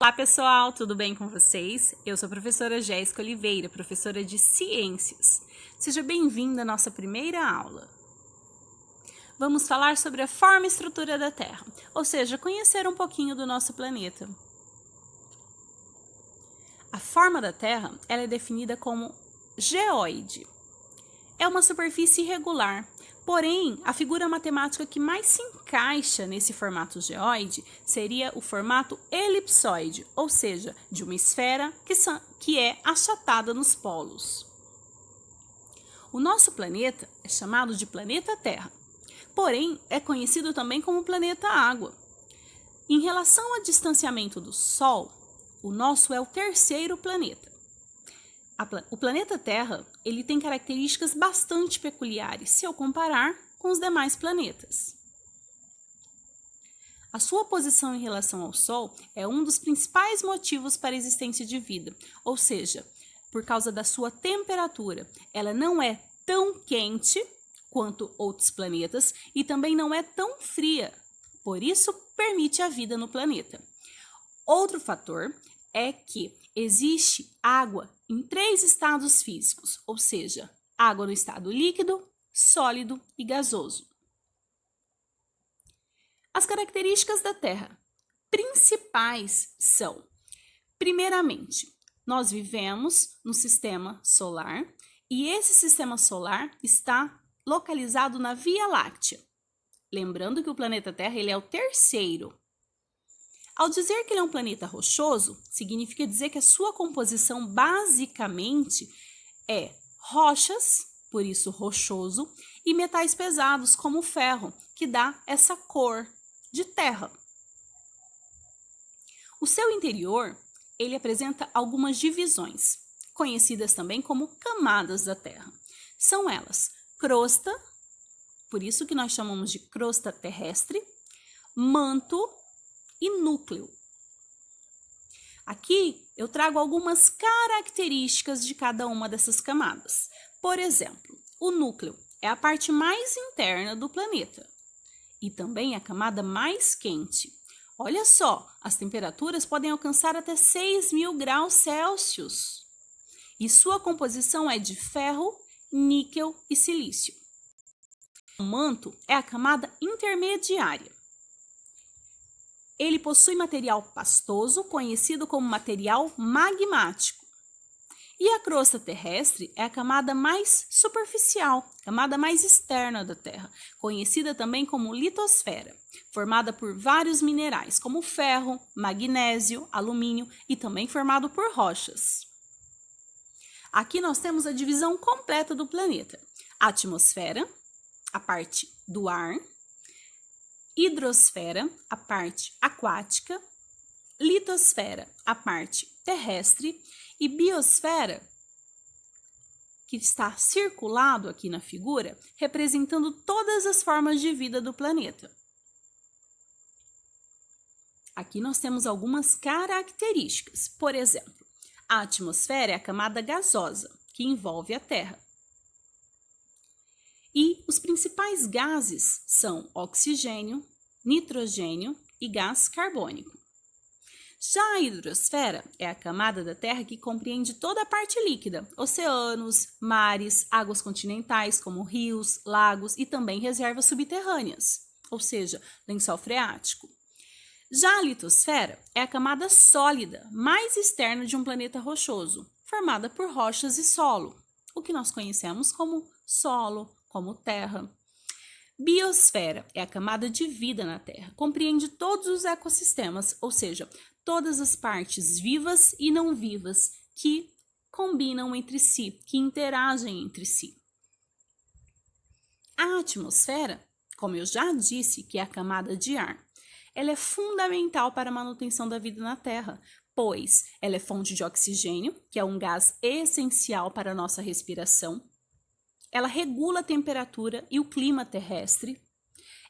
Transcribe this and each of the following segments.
Olá pessoal, tudo bem com vocês? Eu sou a professora Jéssica Oliveira, professora de Ciências. Seja bem-vinda à nossa primeira aula. Vamos falar sobre a forma e estrutura da Terra, ou seja, conhecer um pouquinho do nosso planeta. A forma da Terra ela é definida como geóide. É uma superfície irregular, porém, a figura matemática que mais se encaixa nesse formato geóide seria o formato elipsoide, ou seja, de uma esfera que é achatada nos polos. O nosso planeta é chamado de planeta Terra, porém é conhecido também como planeta Água. Em relação ao distanciamento do Sol, o nosso é o terceiro planeta. O planeta Terra ele tem características bastante peculiares se eu comparar com os demais planetas. A sua posição em relação ao Sol é um dos principais motivos para a existência de vida, ou seja, por causa da sua temperatura. Ela não é tão quente quanto outros planetas e também não é tão fria, por isso permite a vida no planeta. Outro fator é que existe água em 3 estados físicos, ou seja, água no estado líquido, sólido e gasoso. As características da Terra principais são, primeiramente, nós vivemos no sistema solar e esse sistema solar está localizado na Via Láctea. Lembrando que o planeta Terra ele é o terceiro. Ao dizer que ele é um planeta rochoso, significa dizer que a sua composição basicamente é rochas, por isso rochoso, e metais pesados como o ferro, que dá essa cor de terra. O seu interior, ele apresenta algumas divisões, conhecidas também como camadas da Terra. São elas crosta, por isso que nós chamamos de crosta terrestre, manto e núcleo. Aqui eu trago algumas características de cada uma dessas camadas. Por exemplo, o núcleo é a parte mais interna do planeta e também a camada mais quente. Olha só, as temperaturas podem alcançar até 6.000 graus Celsius. E sua composição é de ferro, níquel e silício. O manto é a camada intermediária. Ele possui material pastoso, conhecido como material magmático. E a crosta terrestre é a camada mais superficial, camada mais externa da Terra, conhecida também como litosfera, formada por vários minerais, como ferro, magnésio, alumínio e também formado por rochas. Aqui nós temos a divisão completa do planeta. A atmosfera, a parte do ar, hidrosfera, a parte aquática, litosfera, a parte terrestre e biosfera, que está circulado aqui na figura, representando todas as formas de vida do planeta. Aqui nós temos algumas características. Por exemplo, a atmosfera é a camada gasosa, que envolve a Terra. E os principais gases são oxigênio, nitrogênio e gás carbônico. Já a hidrosfera é a camada da Terra que compreende toda a parte líquida, oceanos, mares, águas continentais como rios, lagos e também reservas subterrâneas, ou seja, lençol freático. Já a litosfera é a camada sólida mais externa de um planeta rochoso, formada por rochas e solo, o que nós conhecemos como solo, como terra. Biosfera é a camada de vida na Terra, compreende todos os ecossistemas, ou seja, todas as partes vivas e não vivas que combinam entre si, que interagem entre si. A atmosfera, como eu já disse, que é a camada de ar, ela é fundamental para a manutenção da vida na Terra, pois ela é fonte de oxigênio, que é um gás essencial para a nossa respiração. Ela regula a temperatura e o clima terrestre.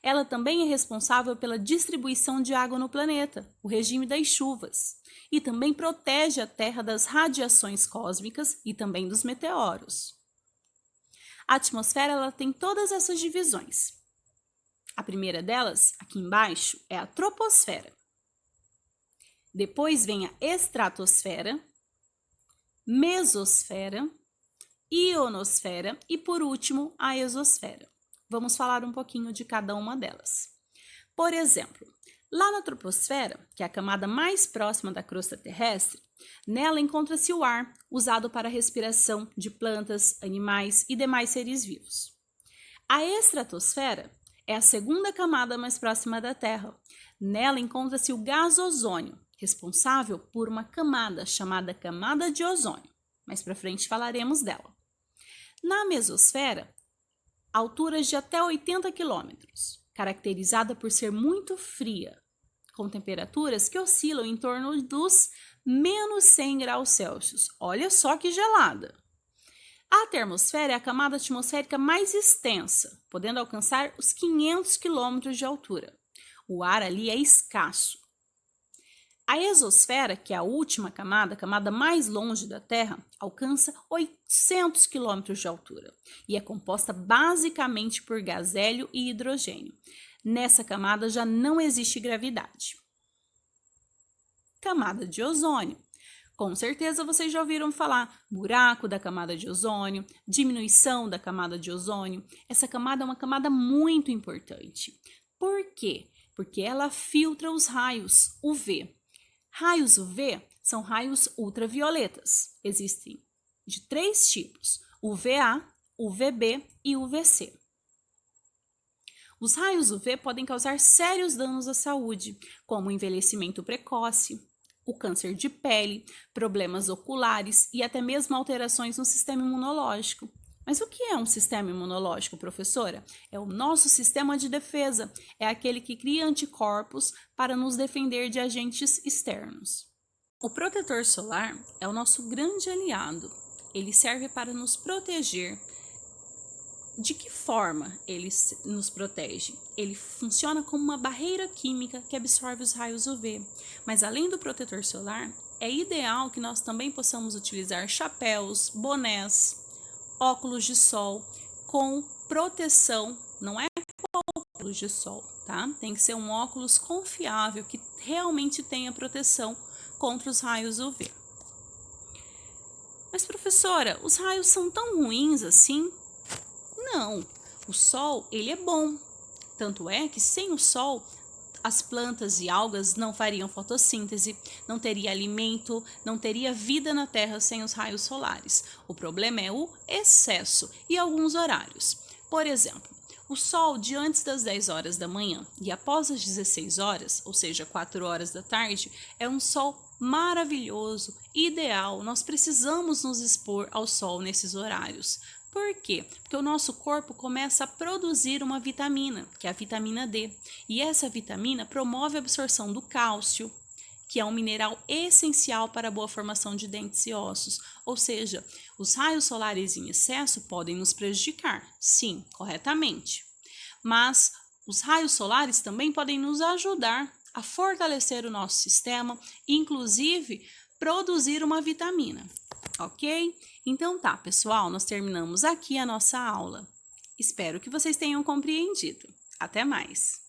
Ela também é responsável pela distribuição de água no planeta, o regime das chuvas, e também protege a Terra das radiações cósmicas e também dos meteoros. A atmosfera ela tem todas essas divisões. A primeira delas, aqui embaixo, é a troposfera. Depois vem a estratosfera, mesosfera, ionosfera e, por último, a exosfera. Vamos falar um pouquinho de cada uma delas. Por exemplo, lá na troposfera, que é a camada mais próxima da crosta terrestre, nela encontra-se o ar, usado para a respiração de plantas, animais e demais seres vivos. A estratosfera é a segunda camada mais próxima da Terra. Nela encontra-se o gás ozônio, responsável por uma camada chamada camada de ozônio. Mais para frente falaremos dela. Na mesosfera, alturas de até 80 km, caracterizada por ser muito fria, com temperaturas que oscilam em torno dos menos 100 graus Celsius. Olha só que gelada! A termosfera é a camada atmosférica mais extensa, podendo alcançar os 500 km de altura. O ar ali é escasso. A exosfera, que é a última camada, a camada mais longe da Terra, alcança 800 km de altura e é composta basicamente por gás hélio e hidrogênio. Nessa camada já não existe gravidade. Camada de ozônio. Com certeza vocês já ouviram falar buraco da camada de ozônio, diminuição da camada de ozônio. Essa camada é uma camada muito importante. Por quê? Porque ela filtra os raios UV. Raios UV são raios ultravioletas. Existem de 3 tipos: UVA, UVB e UVC. Os raios UV podem causar sérios danos à saúde, como envelhecimento precoce, o câncer de pele, problemas oculares e até mesmo alterações no sistema imunológico. Mas o que é um sistema imunológico, professora? É o nosso sistema de defesa, é aquele que cria anticorpos para nos defender de agentes externos. O protetor solar é o nosso grande aliado. Ele serve para nos proteger. De que forma ele nos protege? Ele funciona como uma barreira química que absorve os raios UV. Mas além do protetor solar, é ideal que nós também possamos utilizar chapéus, bonés, óculos de sol com proteção. Não é óculos de sol, tá? Tem que ser um óculos confiável que realmente tenha proteção contra os raios UV. Mas professora, os raios são tão ruins assim? Não, o sol ele é bom. Tanto é que sem o sol as plantas e algas não fariam fotossíntese, não teria alimento, não teria vida na Terra sem os raios solares. O problema é o excesso e alguns horários. Por exemplo, o sol de antes das 10 horas da manhã e após as 16 horas, ou seja, 4 horas da tarde, é um sol maravilhoso, ideal. Nós precisamos nos expor ao sol nesses horários. Por quê? Porque o nosso corpo começa a produzir uma vitamina, que é a vitamina D. E essa vitamina promove a absorção do cálcio, que é um mineral essencial para a boa formação de dentes e ossos. Ou seja, os raios solares em excesso podem nos prejudicar, sim, corretamente. Mas os raios solares também podem nos ajudar a fortalecer o nosso sistema, inclusive produzir uma vitamina. Ok? Então tá, pessoal, nós terminamos aqui a nossa aula. Espero que vocês tenham compreendido. Até mais!